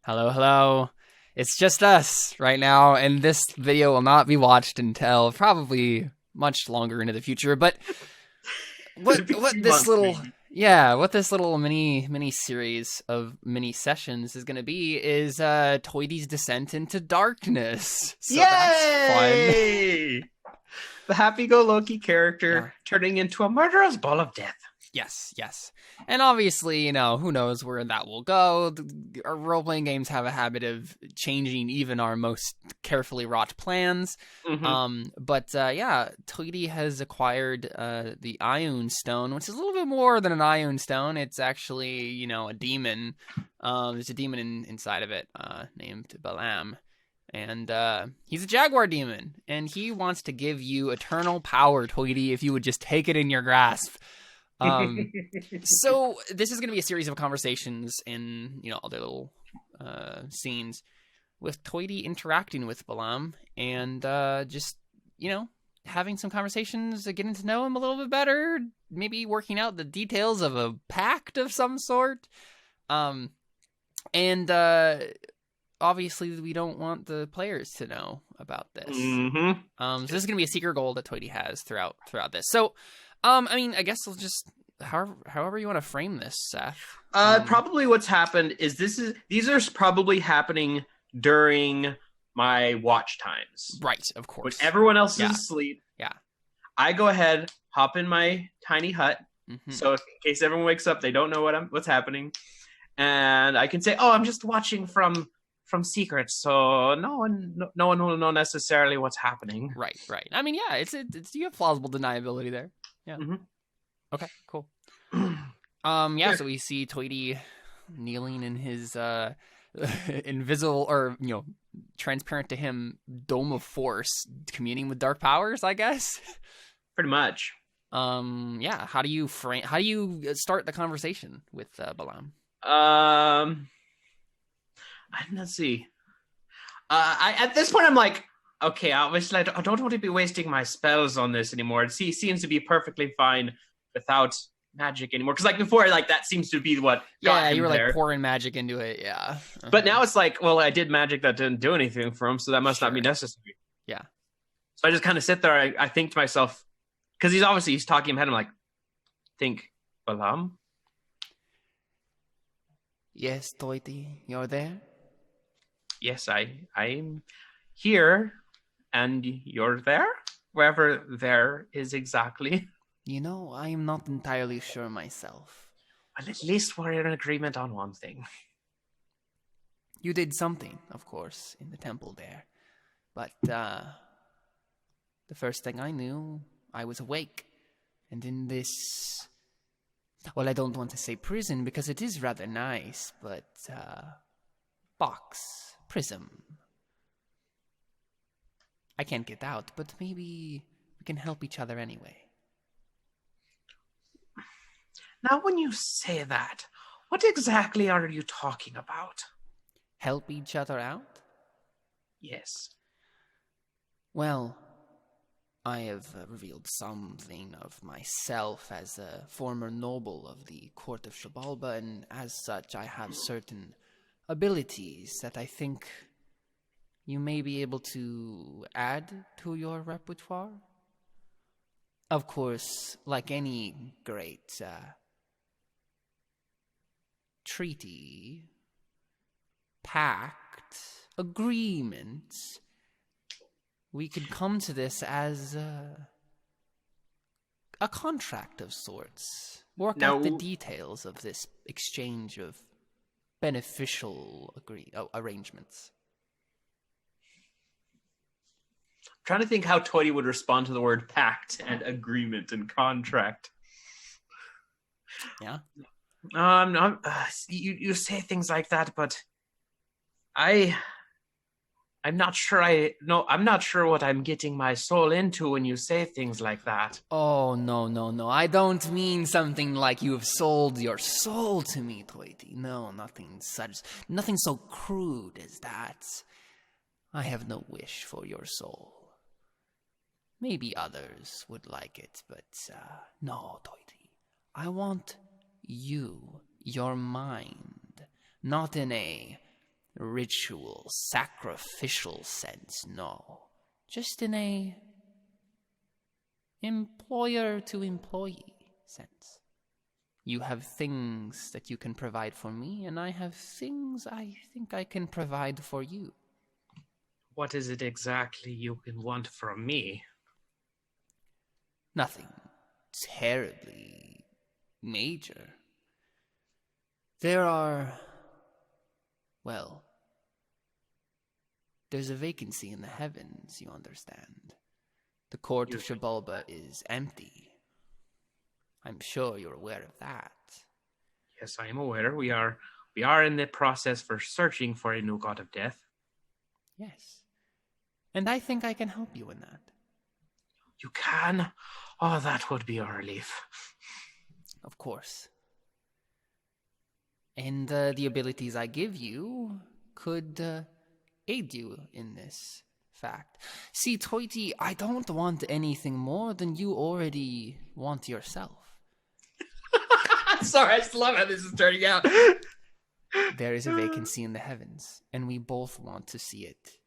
Hello, hello. It's just us right now, and this video will not be watched until probably much longer into the future. But It'd be what 2 months, maybe. what this little mini series of mini sessions is going to be is Toity's descent into darkness. So that's fun. Yay! The happy-go-lucky Yeah. character turning into a murderous ball of death. Yes, yes. And obviously, who knows where that will go. Our role-playing games have a habit of changing even our most carefully wrought plans. Yeah, Toity has acquired the Ioun Stone, which is a little bit more than an Ioun Stone. It's actually, a demon. There's a demon inside of it named Balam. And he's a jaguar demon. And he wants to give you eternal power, Toity, if you would just take it in your grasp. So this is going to be a series of conversations in, other little scenes with Toity interacting with Balam and just, having some conversations, getting to know him a little bit better, maybe working out the details of a pact of some sort. And obviously we don't want the players to know about this. So this is going to be a secret goal that Toity has throughout this. So I guess we'll just however you want to frame this, Seth. Probably what's happened is these are probably happening during my watch times. Right, of course. When everyone else is asleep. Yeah. I go ahead, hop in my tiny hut. So in case everyone wakes up, they don't know what's happening. And I can say, "Oh, I'm just watching from secrets, so no one will know necessarily what's happening." Right. It's you have plausible deniability there. Yeah. Okay, cool. So we see Toity kneeling in his invisible or transparent to him dome of force, communing with dark powers, I guess. Pretty much. How do you start the conversation with Balam? Let's see. At this point I'm like, okay, obviously I don't want to be wasting my spells on this anymore. It seems to be perfectly fine without magic anymore. Because before, that seems to be what got him you were there. Pouring magic into it, yeah. But now it's well, I did magic that didn't do anything for him, so that must not be necessary. Yeah. So I just kind of sit there. I think to myself, because he's talking in my head. I'm like, think, Balam? Yes, Toity, you're there? Yes, I'm here, and you're there? Wherever there is exactly. I am not entirely sure myself. Well, at least we're in agreement on one thing. You did something, of course, in the temple there. But the first thing I knew, I was awake. And in this... Well, I don't want to say prison because it is rather nice, but box, prism. I can't get out, but maybe we can help each other anyway. Now, when you say that, what exactly are you talking about? Help each other out? Yes. Well, I have revealed something of myself as a former noble of the court of Shabalba, and as such I have certain abilities that I think you may be able to add to your repertoire. Of course, like any great treaty, pact, agreement, we could come to this as a contract of sorts. Work out the details of this exchange of beneficial arrangements. I'm trying to think how Toity would respond to the word pact and agreement and contract. Yeah. You say things like that, but I'm not sure. I'm not sure what I'm getting my soul into when you say things like that. Oh, no. I don't mean something like you have sold your soul to me, Toity. No, nothing so crude as that. I have no wish for your soul. Maybe others would like it, but no, Toity. I want you, your mind, not in a ritual, sacrificial sense, no. Just in a employer to employee sense. You have things that you can provide for me, and I have things I think I can provide for you. What is it exactly you can want from me? Nothing terribly major. There are... well, there's a vacancy in the heavens, you understand. The court of Xibalba is empty. I'm sure you're aware of that. Yes, I am aware. We are in the process for searching for a new god of death. Yes. And I think I can help you in that. You can? Oh, that would be a relief. Of course. And the abilities I give you could aid you in this fact. See, Toity, I don't want anything more than you already want yourself. Sorry, I just love how this is turning out. There is a vacancy in the heavens, and we both want to see it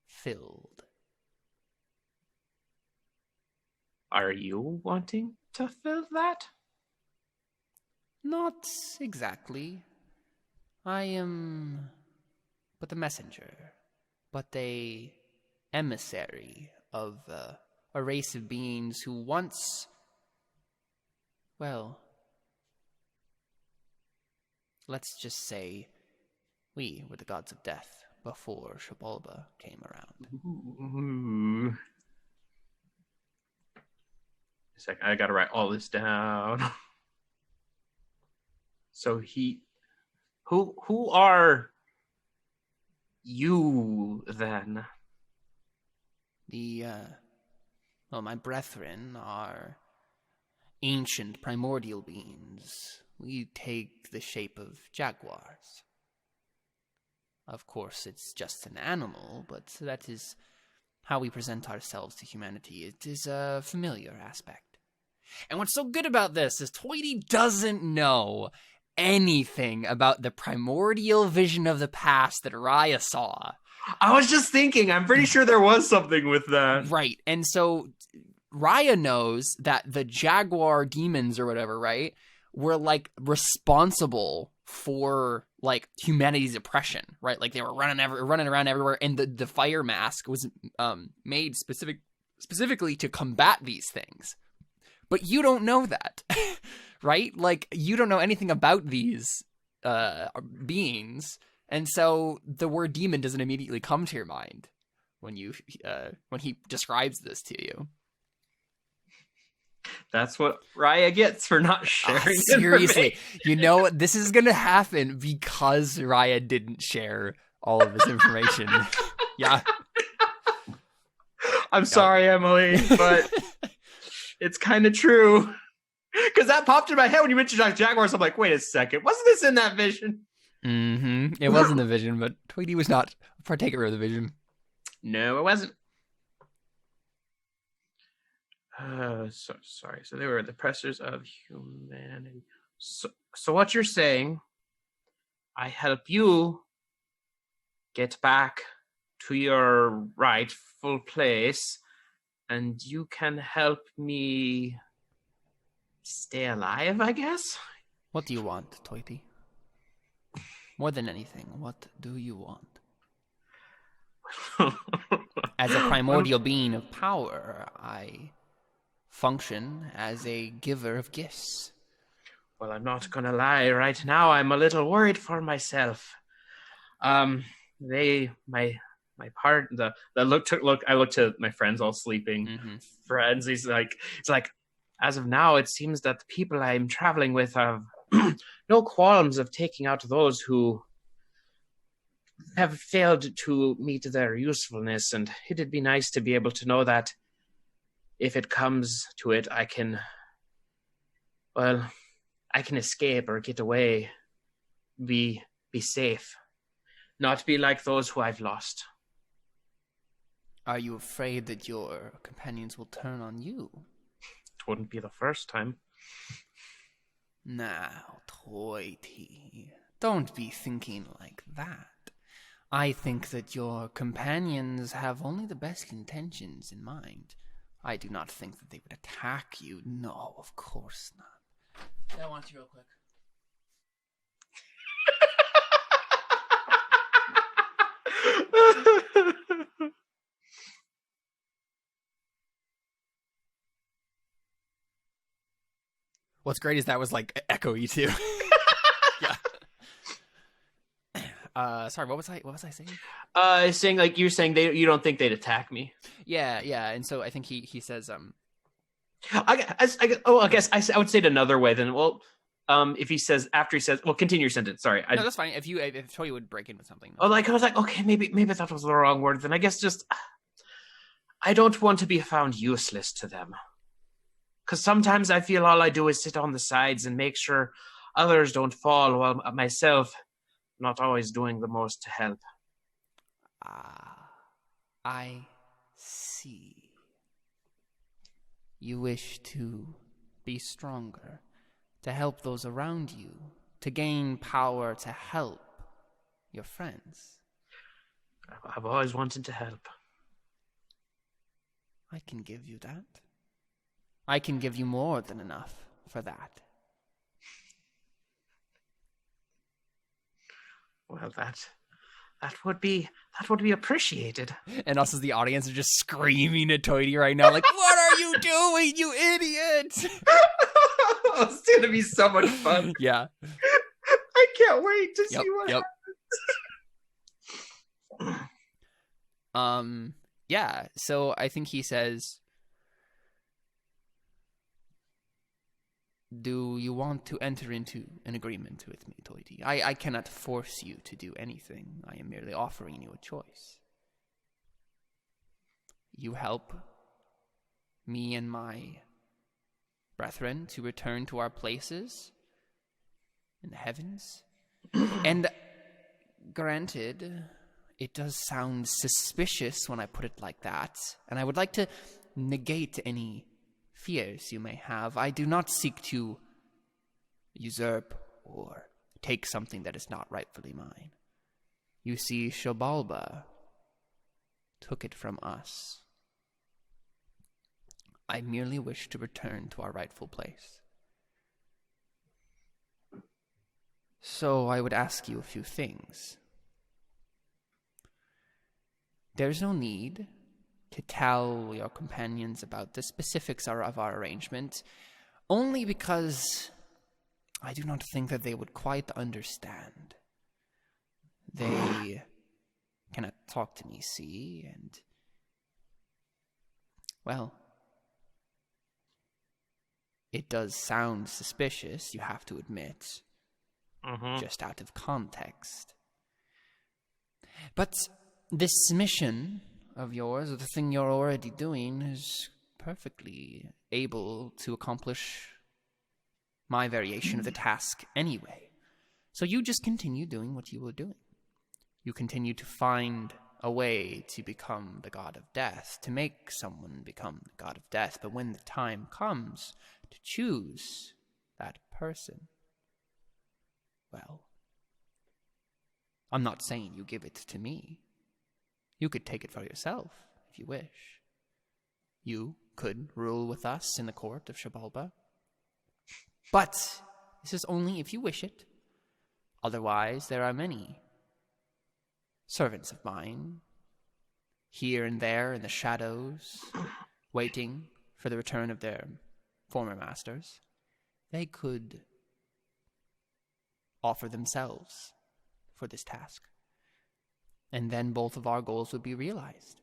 filled. Are you wanting to fill that? Not exactly. I am but a messenger, but a emissary of a race of beings who once, well, let's just say we were the gods of death before Xibalba came around. Ooh. A second, I gotta write all this down. So who are you then? My brethren are ancient primordial beings. We take the shape of jaguars. Of course, it's just an animal, but that is how we present ourselves to humanity. It is a familiar aspect. And what's so good about this is Toity doesn't know anything about the primordial vision of the past that Raya saw. I was just thinking, I'm pretty sure there was something with that. Right, and so Raya knows that the jaguar demons or whatever, right, were, like, responsible for, like, humanity's oppression, right? Like, they were running around everywhere, and the fire mask was made specifically to combat these things. But you don't know that, right? Like, you don't know anything about these beings, and so the word demon doesn't immediately come to your mind when he describes this to you. That's what Raya gets for not sharing. Seriously, you know, this is gonna happen because Raya didn't share all of this information. Yeah. I'm sorry, Emily, but it's kind of true. Because that popped in my head when you mentioned jaguars. I'm like, wait a second, wasn't this in that vision? Mm-hmm. It wasn't the vision, but Toity was not a partaker of the vision. No, it wasn't. Sorry. So they were the oppressors of humanity. So what you're saying, I help you get back to your rightful place, and you can help me stay alive, I guess? What do you want, Toity? More than anything, what do you want? As a primordial being of power, I function as a giver of gifts. Well, I'm not gonna lie. Right now, I'm a little worried for myself. I looked at my friends all sleeping. Mm-hmm. Friends, it's like, as of now, it seems that the people I'm traveling with have no qualms of taking out those who have failed to meet their usefulness, and it'd be nice to be able to know that if it comes to it, I can escape or get away, be safe, not be like those who I've lost. Are you afraid that your companions will turn on you? It wouldn't be the first time. Now, Toity, don't be thinking like that. I think that your companions have only the best intentions in mind. I do not think that they would attack you. No, of course not. I want you real quick. What's great is that was like echoey too. Yeah. Sorry, what was I saying? Saying like you're saying you don't think they'd attack me. Yeah, and so I think he says I guess I would say it another way then. Well, if he says after he says, well, continue your sentence. Sorry. No, that's fine. If Toity would break in with something. Oh, like I was like, okay, maybe that was the wrong word. Then I guess just I don't want to be found useless to them. Because sometimes I feel all I do is sit on the sides and make sure others don't fall while myself not always doing the most to help. I see. You wish to be stronger, to help those around you, to gain power to help your friends. I've always wanted to help. I can give you that. I can give you more than enough for that. Well, that would be appreciated. And us as the audience are just screaming at Toity right now, like, "What are you doing, you idiot?" It's gonna be so much fun. Yeah. I can't wait to see what happens. Yeah, so I think he says, do you want to enter into an agreement with me, Toity? I cannot force you to do anything. I am merely offering you a choice. You help me and my brethren to return to our places in the heavens. And granted, it does sound suspicious when I put it like that, and I would like to negate any fears you may have. I do not seek to usurp or take something that is not rightfully mine. You see, Shabalba took it from us. I merely wish to return to our rightful place. So I would ask you a few things. There's no need to tell your companions about the specifics of our arrangement, only because I do not think that they would quite understand. They cannot talk to me, see, and, well, it does sound suspicious, you have to admit, just out of context. But this mission of yours, or the thing you're already doing, is perfectly able to accomplish my variation of the task anyway. So you just continue doing what you were doing. You continue to find a way to become the god of death, to make someone become the god of death. But when the time comes to choose that person, well, I'm not saying you give it to me. You could take it for yourself, if you wish. You could rule with us in the court of Shabalba. But this is only if you wish it. Otherwise, there are many servants of mine, here and there in the shadows, waiting for the return of their former masters. They could offer themselves for this task. And then both of our goals would be realized.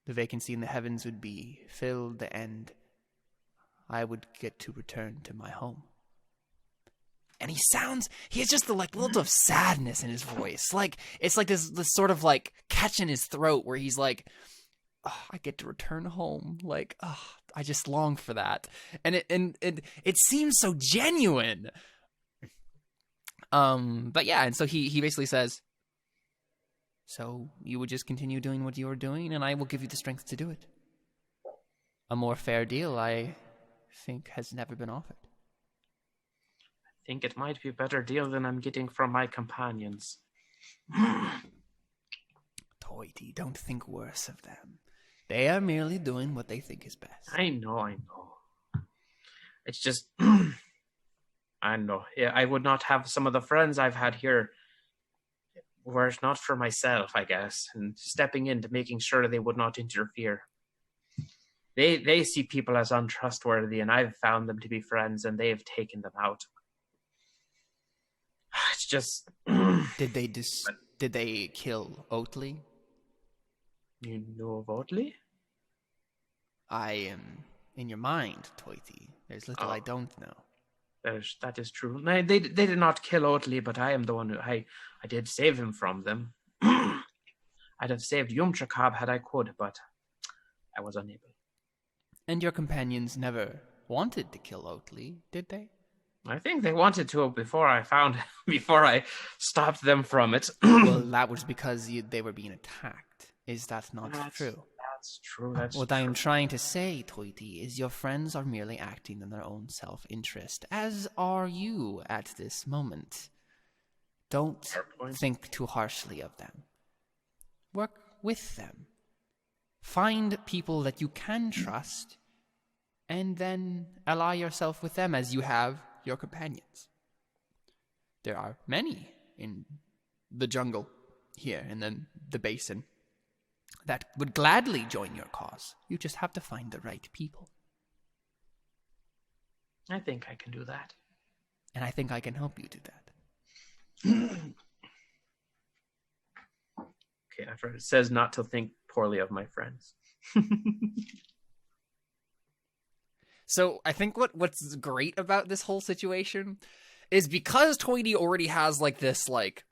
The vacancy in the heavens would be filled, and I would get to return to my home. And he has just the little bit of sadness in his voice. Like, it's like this sort of like catch in his throat where he's like, oh, I get to return home. Like, oh, I just long for that. And it seems so genuine. But yeah, and so he basically says, so you would just continue doing what you were doing, and I will give you the strength to do it. A more fair deal, I think, has never been offered. I think it might be a better deal than I'm getting from my companions. Toity. Don't think worse of them. They are merely doing what they think is best. I know. It's just, I know. Yeah, I would not have some of the friends I've had here were it not for myself, I guess, and stepping in to making sure they would not interfere. They see people as untrustworthy, and I've found them to be friends, and they have taken them out. It's just... Did they kill Oatly? You know of Oatly? I am in your mind, Toity. There's little I don't know. That is true. No, they did not kill Oatly, but I am the one who... I did save him from them. I'd have saved Yumtrakab had I could, but I was unable. And your companions never wanted to kill Oatly, did they? I think they wanted to before I stopped them from it. Well, that was because they were being attacked. Is that not true? That's true. What I am trying to say, Toity, is your friends are merely acting in their own self-interest, as are you at this moment. Don't think too harshly of them. Work with them. Find people that you can trust, and then ally yourself with them as you have your companions. There are many in the jungle here, and then the basin, that would gladly join your cause. You just have to find the right people. I think I can do that. And I think I can help you do that. Okay, I've read it says not to think poorly of my friends. So I think what's great about this whole situation is because Toity already has like this like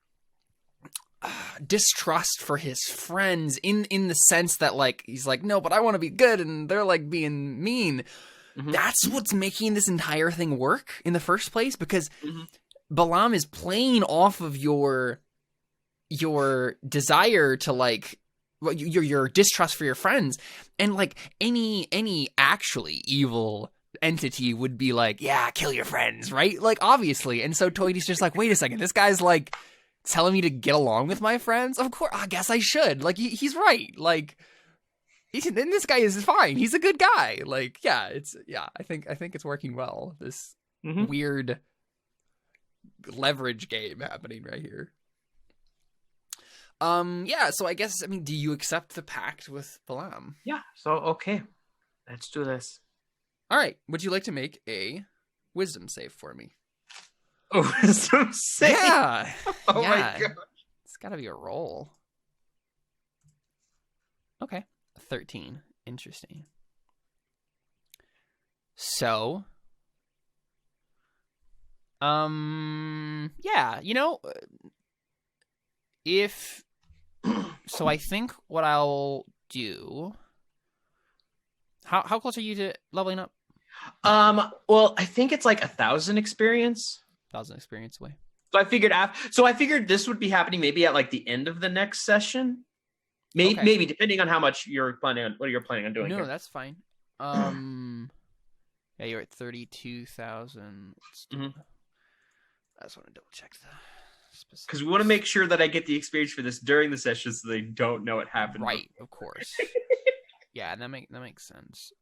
distrust for his friends in the sense that like he's like, no, but I want to be good, and they're like being mean. Mm-hmm. That's what's making this entire thing work in the first place, because Balam is playing off of your desire to like your distrust for your friends, and like any actually evil entity would be like, yeah, kill your friends, right? Like obviously. And so Toity's just like, wait a second, this guy's like telling me to get along with my friends? Of course, I guess I should. Like he's right. Like and this guy is fine. He's a good guy. Like I think it's working well. This weird leverage game happening right here. So I guess, do you accept the pact with Balam? Yeah, so okay. Let's do this. Alright, would you like to make a wisdom save for me? Oh, wisdom save? Yeah! Oh my god. It's gotta be a roll. Okay, 13. Interesting. So... if... So I think what I'll do... How close are you to leveling up? Well, I think it's like 1,000 experience. 1,000 experience away. So I figured this would be happening maybe at like the end of the next session. Maybe depending on how much you're planning on doing. No, here. That's fine. Yeah, you're at 32,000. I just want to double check the specifics. Because we want to make sure that I get the experience for this during the session, so they don't know it happened. Right, of course. Yeah, that makes sense.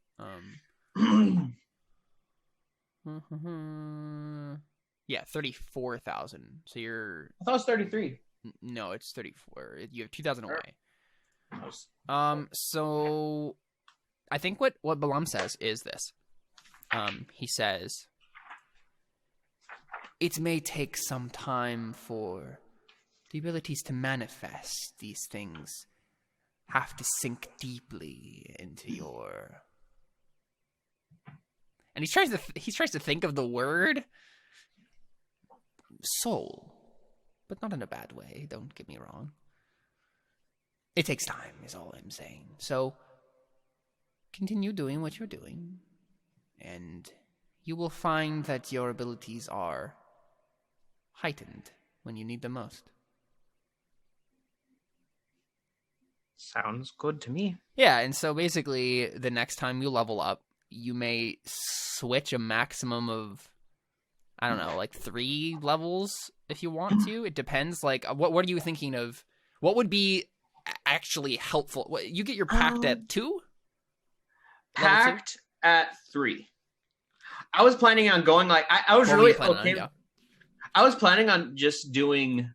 Yeah, 34,000. So you're... I thought it was 33. No, it's 34. You have 2,000 away. Oh. So I think what Balam says is this. He says, it may take some time for the abilities to manifest. These things have to sink deeply into your... And he tries to think of the word soul, but not in a bad way. Don't get me wrong. It takes time, is all I'm saying. So continue doing what you're doing, and you will find that your abilities are heightened when you need them most. Sounds good to me. Yeah, and so basically, the next time you level up, you may switch a maximum of, I don't know, like 3 levels if you want to. It depends. Like, what are you thinking of? What would be actually helpful? What, you get your pact at 2? Pact at 3. I was planning on going like I was really okay. I was planning on just doing.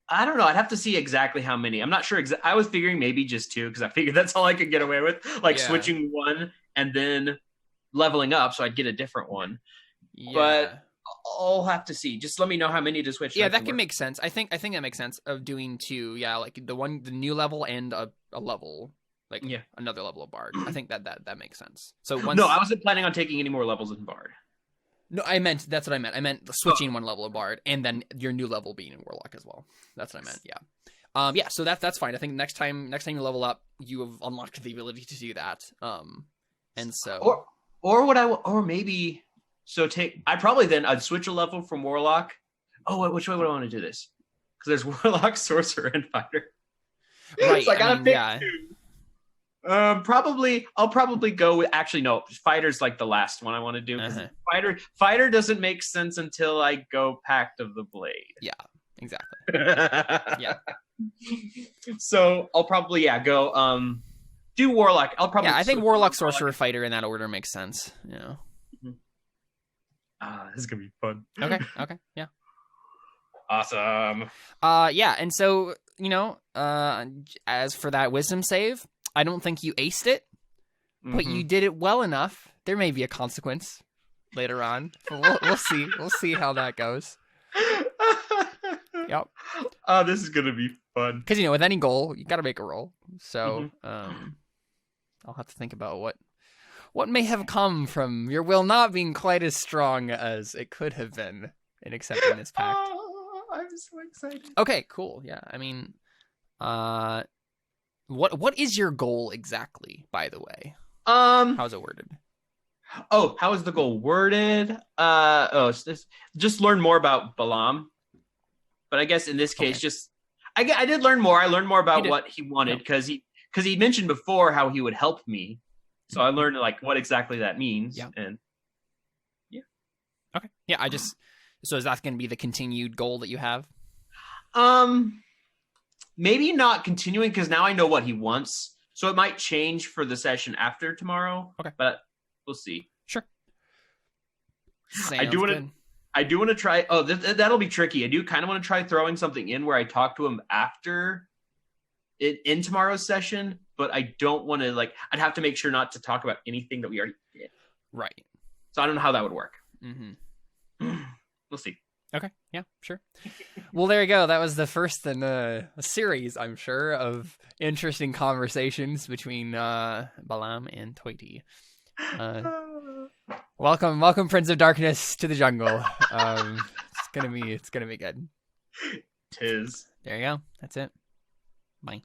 I don't know. I'd have to see exactly how many. I'm not sure. I was figuring maybe just 2 because I figured that's all I could get away with, like switching one and then leveling up, so I'd get a different one. Yeah. But I'll have to see. Just let me know how many to switch. Yeah, that can make sense. I think that makes sense of doing 2. Yeah, like the new level and a level. Like another level of Bard. I think that makes sense. So no, I wasn't planning on taking any more levels in Bard. No, that's what I meant. I meant switching one level of Bard and then your new level being in Warlock as well. That's what I meant. Yeah. Yeah. So that's fine. I think next time you level up, you have unlocked the ability to do that. And so or maybe I'd switch a level from Warlock. Oh, which way would I want to do this? Because there's Warlock, Sorcerer, and Fighter. Right. So I gotta pick 2. I'll probably go with, actually no, Fighter's like the last one I want to do. Fighter doesn't make sense until I go Pact of the Blade. Yeah, exactly. Yeah. So I'll probably go do Warlock. I think Warlock, Sorcerer, Fighter in that order makes sense. Yeah. This is gonna be fun. Okay, yeah. Awesome. Yeah, and so, as for that wisdom save, I don't think you aced it, but you did it well enough. There may be a consequence later on. We'll see. We'll see how that goes. Yep. Oh, this is gonna be fun. Because with any goal, you got to make a roll. So I'll have to think about what may have come from your will not being quite as strong as it could have been in accepting this pact. Oh, I'm so excited. Okay, cool. Yeah, I mean, What is your goal exactly, by the way? How's it worded? Oh, how is the goal worded? It's just learn more about Balam. But I guess in this case, I did learn more. I learned more about what he wanted because he mentioned before how he would help me. So I learned like what exactly that means. Yeah. And okay. Yeah. So is that going to be the continued goal that you have? Maybe not continuing because now I know what he wants. So it might change for the session after tomorrow. Okay. But we'll see. Sure. I do want to try. Oh, that'll be tricky. I do kind of want to try throwing something in where I talk to him after in tomorrow's session, but I don't want to I'd have to make sure not to talk about anything that we already did. Right. So I don't know how that would work. Mm-hmm. We'll see. Okay. Yeah, sure. Well, there you go. That was the first in a series, I'm sure, of interesting conversations between Balam and Toity. Welcome, Prince of Darkness, to the jungle. It's gonna be good. Tis. There you go. That's it. Bye.